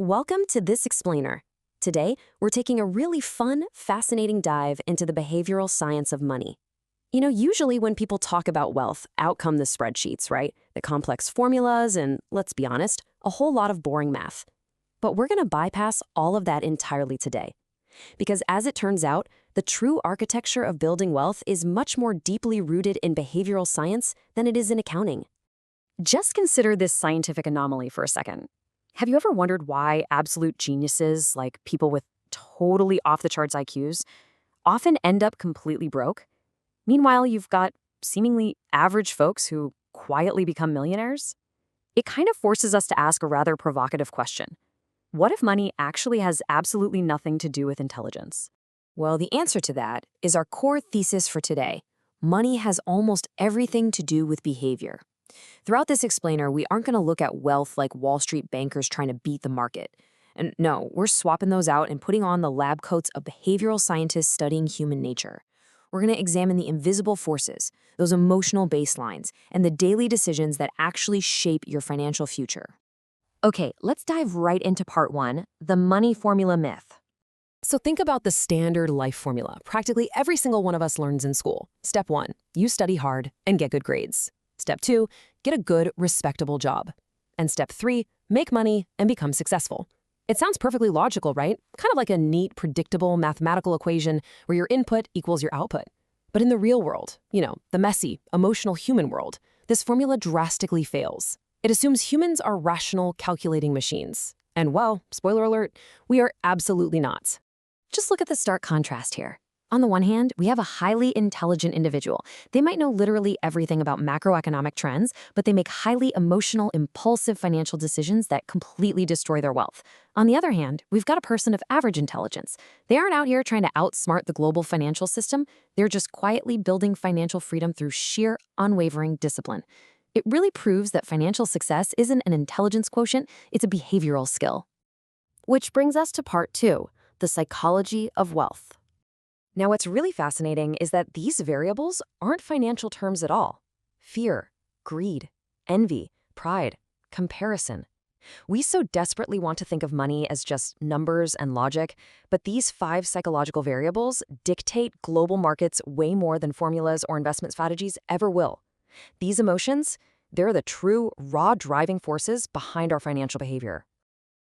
Welcome to This Explainer. Today, we're taking a really fun, fascinating dive into the behavioral science of money. Usually when people talk about wealth, out come the spreadsheets, right? The complex formulas and, let's be honest, a whole lot of boring math. But we're going to bypass all of that entirely today. Because as it turns out, the true architecture of building wealth is much more deeply rooted in behavioral science than it is in accounting. Just consider this scientific anomaly for a second. Have you ever wondered why absolute geniuses, like people with totally off-the-charts IQs, often end up completely broke? Meanwhile, you've got seemingly average folks who quietly become millionaires? It kind of forces us to ask a rather provocative question. What if money actually has absolutely nothing to do with intelligence? Well, the answer to that is our core thesis for today. Money has almost everything to do with behavior. Throughout this explainer, we aren't going to look at wealth like Wall Street bankers trying to beat the market. And no, we're swapping those out and putting on the lab coats of behavioral scientists studying human nature. We're going to examine the invisible forces, those emotional baselines, and the daily decisions that actually shape your financial future. Okay, let's dive right into part one, the money formula myth. So think about the standard life formula practically every single one of us learns in school. Step 1, you study hard and get good grades. Step 2, get a good, respectable job. And step 3, make money and become successful. It sounds perfectly logical, right? Kind of like a neat, predictable mathematical equation where your input equals your output. But in the real world, the messy, emotional human world, this formula drastically fails. It assumes humans are rational, calculating machines. And well, spoiler alert, we are absolutely not. Just look at the stark contrast here. On the one hand, we have a highly intelligent individual. They might know literally everything about macroeconomic trends, but they make highly emotional, impulsive financial decisions that completely destroy their wealth. On the other hand, we've got a person of average intelligence. They aren't out here trying to outsmart the global financial system. They're just quietly building financial freedom through sheer, unwavering discipline. It really proves that financial success isn't an intelligence quotient, it's a behavioral skill. Which brings us to part two, the psychology of wealth. Now, what's really fascinating is that these variables aren't financial terms at all. Fear, greed, envy, pride, comparison. We so desperately want to think of money as just numbers and logic, but these 5 psychological variables dictate global markets way more than formulas or investment strategies ever will. These emotions, they're the true, raw driving forces behind our financial behavior.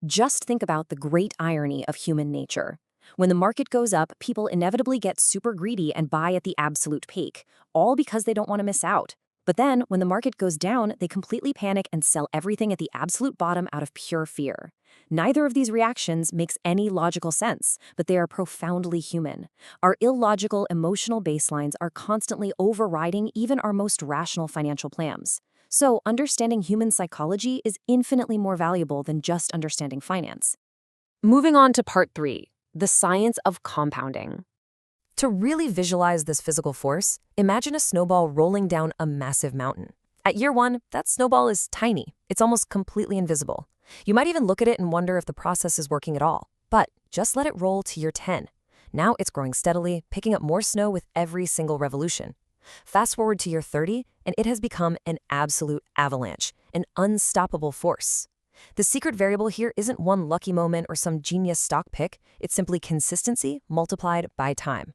Just think about the great irony of human nature. When the market goes up, people inevitably get super greedy and buy at the absolute peak, all because they don't want to miss out. But then, when the market goes down, they completely panic and sell everything at the absolute bottom out of pure fear. Neither of these reactions makes any logical sense, but they are profoundly human. Our illogical emotional baselines are constantly overriding even our most rational financial plans. So, understanding human psychology is infinitely more valuable than just understanding finance. Moving on to part 3. The science of compounding. To really visualize this physical force, imagine a snowball rolling down a massive mountain. At year 1, that snowball is tiny. It's almost completely invisible. You might even look at it and wonder if the process is working at all. But just let it roll to year 10. Now it's growing steadily, picking up more snow with every single revolution. Fast forward to year 30, and it has become an absolute avalanche, an unstoppable force. The secret variable here isn't one lucky moment or some genius stock pick, it's simply consistency multiplied by time.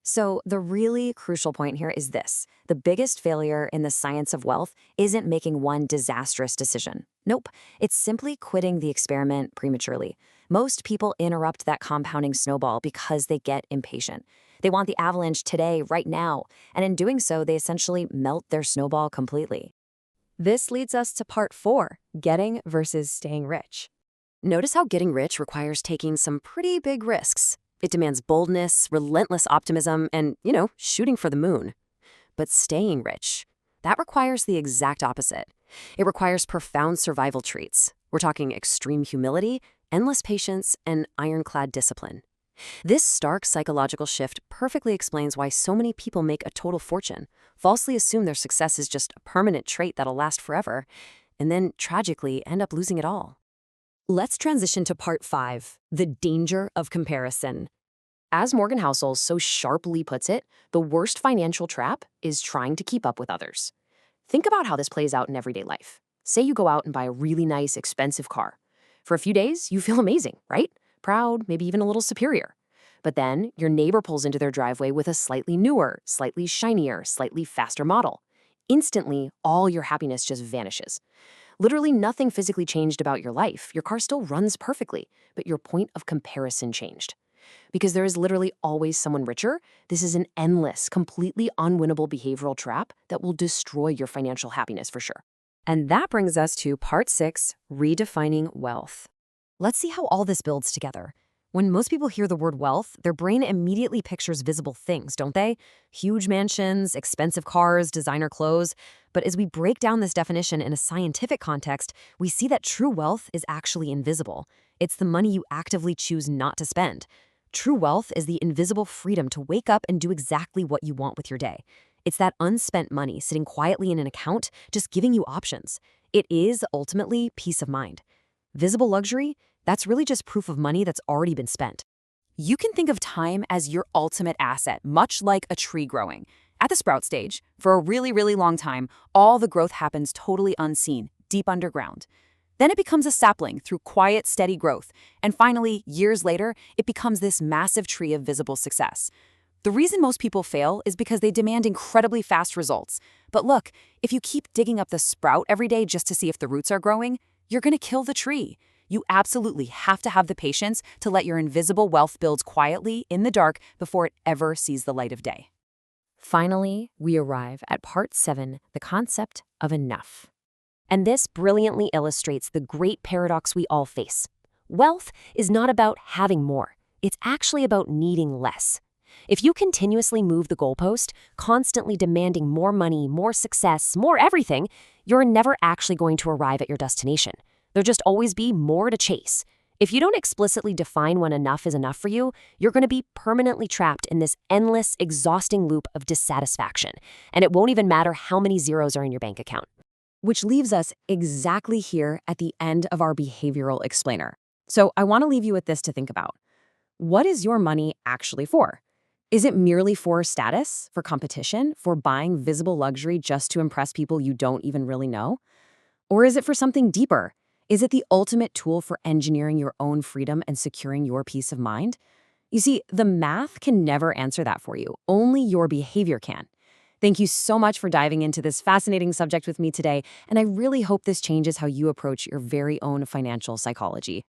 So the really crucial point here is this. The biggest failure in the science of wealth isn't making one disastrous decision. Nope, it's simply quitting the experiment prematurely. Most people interrupt that compounding snowball because they get impatient. They want the avalanche today, right now, and in doing so, they essentially melt their snowball completely. This leads us to part 4, getting versus staying rich. Notice how getting rich requires taking some pretty big risks. It demands boldness, relentless optimism, and, shooting for the moon. But staying rich, that requires the exact opposite. It requires profound survival traits. We're talking extreme humility, endless patience, and ironclad discipline. This stark psychological shift perfectly explains why so many people make a total fortune, falsely assume their success is just a permanent trait that'll last forever, and then tragically end up losing it all. Let's transition to part 5, the danger of comparison. As Morgan Housel so sharply puts it, the worst financial trap is trying to keep up with others. Think about how this plays out in everyday life. Say you go out and buy a really nice, expensive car. For a few days, you feel amazing, right? Proud, maybe even a little superior. But then your neighbor pulls into their driveway with a slightly newer, slightly shinier, slightly faster model. Instantly, all your happiness just vanishes. Literally nothing physically changed about your life. Your car still runs perfectly, but your point of comparison changed. Because there is literally always someone richer, this is an endless, completely unwinnable behavioral trap that will destroy your financial happiness for sure. And that brings us to part 6, redefining wealth. Let's see how all this builds together. When most people hear the word wealth, their brain immediately pictures visible things, don't they? Huge mansions, expensive cars, designer clothes. But as we break down this definition in a scientific context, we see that true wealth is actually invisible. It's the money you actively choose not to spend. True wealth is the invisible freedom to wake up and do exactly what you want with your day. It's that unspent money sitting quietly in an account, just giving you options. It is, ultimately, peace of mind. Visible luxury? That's really just proof of money that's already been spent. You can think of time as your ultimate asset, much like a tree growing. At the sprout stage, for a really, really long time, all the growth happens totally unseen, deep underground. Then it becomes a sapling through quiet, steady growth. And finally, years later, it becomes this massive tree of visible success. The reason most people fail is because they demand incredibly fast results. But look, if you keep digging up the sprout every day just to see if the roots are growing, you're going to kill the tree. You absolutely have to have the patience to let your invisible wealth build quietly in the dark before it ever sees the light of day. Finally, we arrive at part 7, the concept of enough. And this brilliantly illustrates the great paradox we all face. Wealth is not about having more. It's actually about needing less. If you continuously move the goalpost, constantly demanding more money, more success, more everything, you're never actually going to arrive at your destination. There'll just always be more to chase. If you don't explicitly define when enough is enough for you, you're going to be permanently trapped in this endless, exhausting loop of dissatisfaction. And it won't even matter how many zeros are in your bank account. Which leaves us exactly here at the end of our behavioral explainer. So I want to leave you with this to think about. What is your money actually for? Is it merely for status, for competition, for buying visible luxury just to impress people you don't even really know? Or is it for something deeper? Is it the ultimate tool for engineering your own freedom and securing your peace of mind? You see, the math can never answer that for you. Only your behavior can. Thank you so much for diving into this fascinating subject with me today, and I really hope this changes how you approach your very own financial psychology.